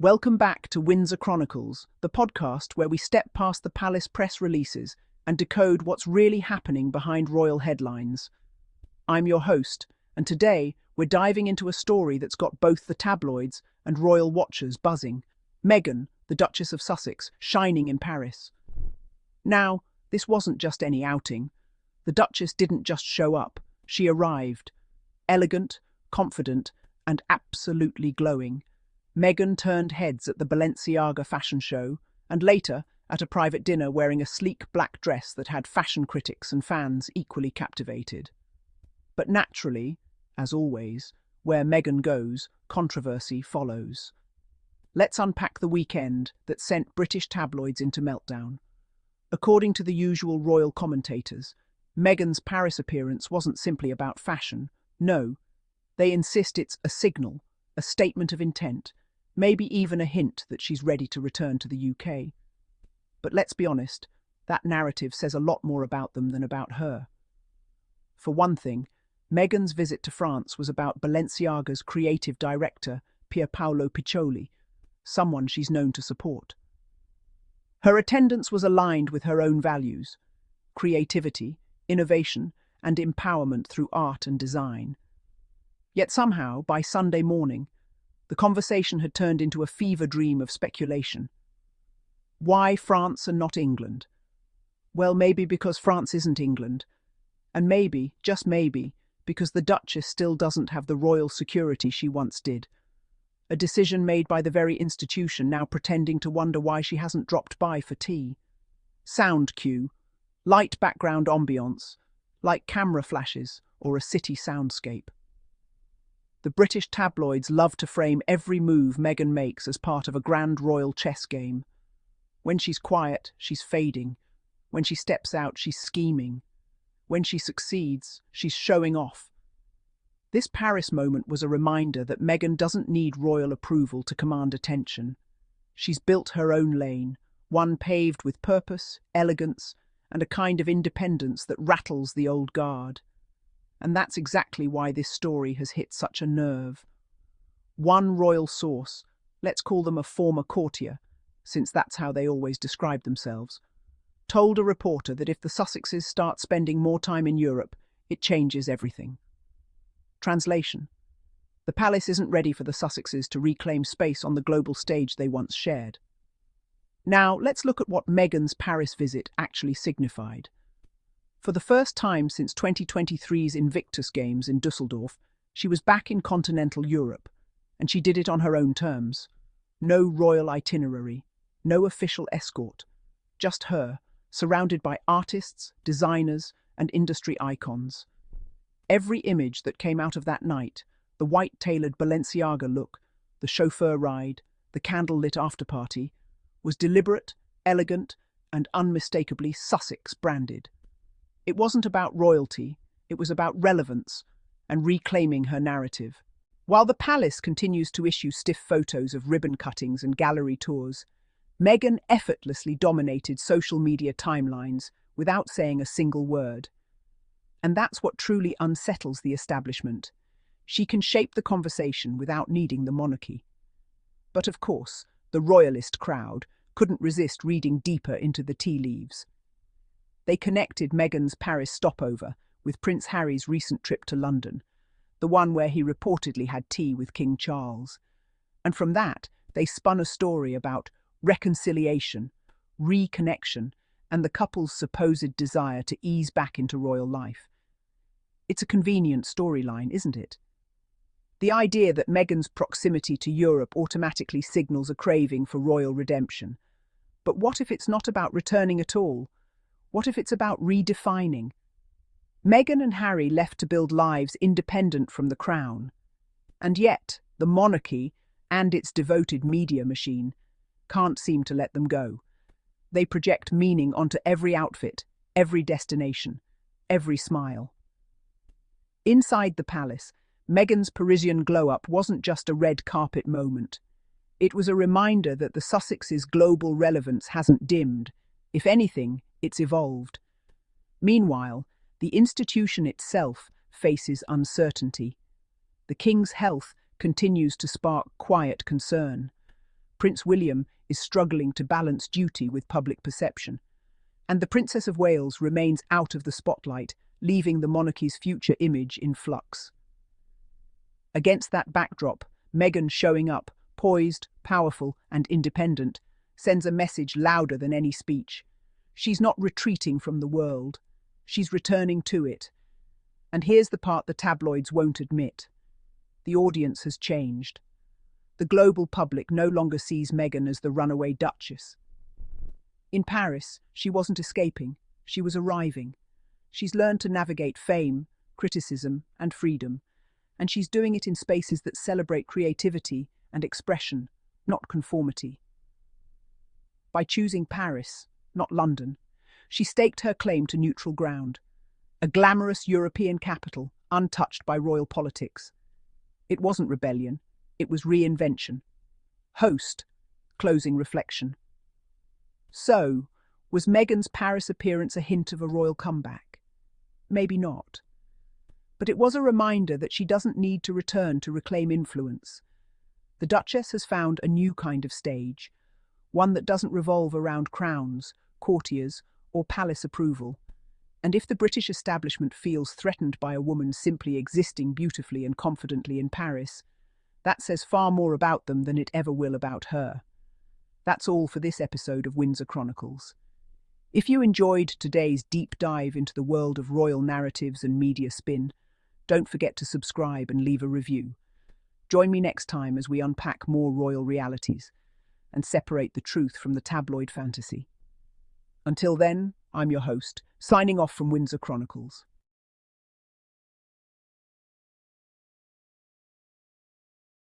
Welcome back to Windsor Chronicles, the podcast where we step past the palace press releases and decode what's really happening behind royal headlines. I'm your host, and today we're diving into a story that's got both the tabloids and royal watchers buzzing. Meghan, the Duchess of Sussex, shining in Paris. Now, this wasn't just any outing. The Duchess didn't just show up, she arrived. Elegant, confident, and absolutely glowing. Meghan turned heads at the Balenciaga fashion show, and later at a private dinner wearing a sleek black dress that had fashion critics and fans equally captivated. But naturally, as always, where Meghan goes, controversy follows. Let's unpack the weekend that sent British tabloids into meltdown. According to the usual royal commentators, Meghan's Paris appearance wasn't simply about fashion. No, they insist it's a signal, a statement of intent, maybe even a hint that she's ready to return to the UK. But let's be honest, that narrative says a lot more about them than about her. For one thing, Meghan's visit to France was about Balenciaga's creative director, Pierpaolo Piccioli, someone she's known to support. Her attendance was aligned with her own values: creativity, innovation, and empowerment through art and design. Yet somehow, by Sunday morning, the conversation had turned into a fever dream of speculation. Why France and not England? Well, maybe because France isn't England. And maybe, just maybe, because the Duchess still doesn't have the royal security she once did. A decision made by the very institution now pretending to wonder why she hasn't dropped by for tea. Sound cue, light background ambience, like camera flashes or a city soundscape. The British tabloids love to frame every move Meghan makes as part of a grand royal chess game. When she's quiet, she's fading. When she steps out, she's scheming. When she succeeds, she's showing off. This Paris moment was a reminder that Meghan doesn't need royal approval to command attention. She's built her own lane, one paved with purpose, elegance, and a kind of independence that rattles the old guard. And that's exactly why this story has hit such a nerve. One royal source, let's call them a former courtier, since that's how they always describe themselves, told a reporter that if the Sussexes start spending more time in Europe, it changes everything. Translation: the palace isn't ready for the Sussexes to reclaim space on the global stage they once shared. Now, let's look at what Meghan's Paris visit actually signified. For the first time since 2023's Invictus Games in Dusseldorf, she was back in continental Europe, and she did it on her own terms. No royal itinerary, no official escort, just her, surrounded by artists, designers, and industry icons. Every image that came out of that night, the white-tailored Balenciaga look, the chauffeur ride, the candle-lit after-party, was deliberate, elegant, and unmistakably Sussex-branded. It wasn't about royalty, it was about relevance and reclaiming her narrative. While the palace continues to issue stiff photos of ribbon cuttings and gallery tours, Meghan effortlessly dominated social media timelines without saying a single word. And that's what truly unsettles the establishment. She can shape the conversation without needing the monarchy. But of course, the royalist crowd couldn't resist reading deeper into the tea leaves. They connected Meghan's Paris stopover with Prince Harry's recent trip to London, the one where he reportedly had tea with King Charles. And from that, they spun a story about reconciliation, reconnection, and the couple's supposed desire to ease back into royal life. It's a convenient storyline, isn't it? The idea that Meghan's proximity to Europe automatically signals a craving for royal redemption. But what if it's not about returning at all? What if it's about redefining? Meghan and Harry left to build lives independent from the crown. And yet, the monarchy and its devoted media machine can't seem to let them go. They project meaning onto every outfit, every destination, every smile. Inside the palace, Meghan's Parisian glow-up wasn't just a red carpet moment. It was a reminder that the Sussexes' global relevance hasn't dimmed. If anything, it's evolved. Meanwhile, the institution itself faces uncertainty. The king's health continues to spark quiet concern. Prince William is struggling to balance duty with public perception, and the Princess of Wales remains out of the spotlight, leaving the monarchy's future image in flux. Against that backdrop, Meghan showing up, poised, powerful, and independent, sends a message louder than any speech. She's not retreating from the world. She's returning to it. And here's the part the tabloids won't admit. The audience has changed. The global public no longer sees Meghan as the runaway duchess. In Paris, she wasn't escaping. She was arriving. She's learned to navigate fame, criticism, and freedom, and she's doing it in spaces that celebrate creativity and expression, not conformity. By choosing Paris, not London, she staked her claim to neutral ground, a glamorous European capital untouched by royal politics. It wasn't rebellion, it was reinvention. Host, closing reflection. So, was Meghan's Paris appearance a hint of a royal comeback? Maybe not. But it was a reminder that she doesn't need to return to reclaim influence. The Duchess has found a new kind of stage, one that doesn't revolve around crowns, courtiers, or palace approval. And if the British establishment feels threatened by a woman simply existing beautifully and confidently in Paris, that says far more about them than it ever will about her. That's all for this episode of Windsor Chronicles. If you enjoyed today's deep dive into the world of royal narratives and media spin, don't forget to subscribe and leave a review. Join me next time as we unpack more royal realities and separate the truth from the tabloid fantasy. Until then, I'm your host, signing off from Windsor Chronicles.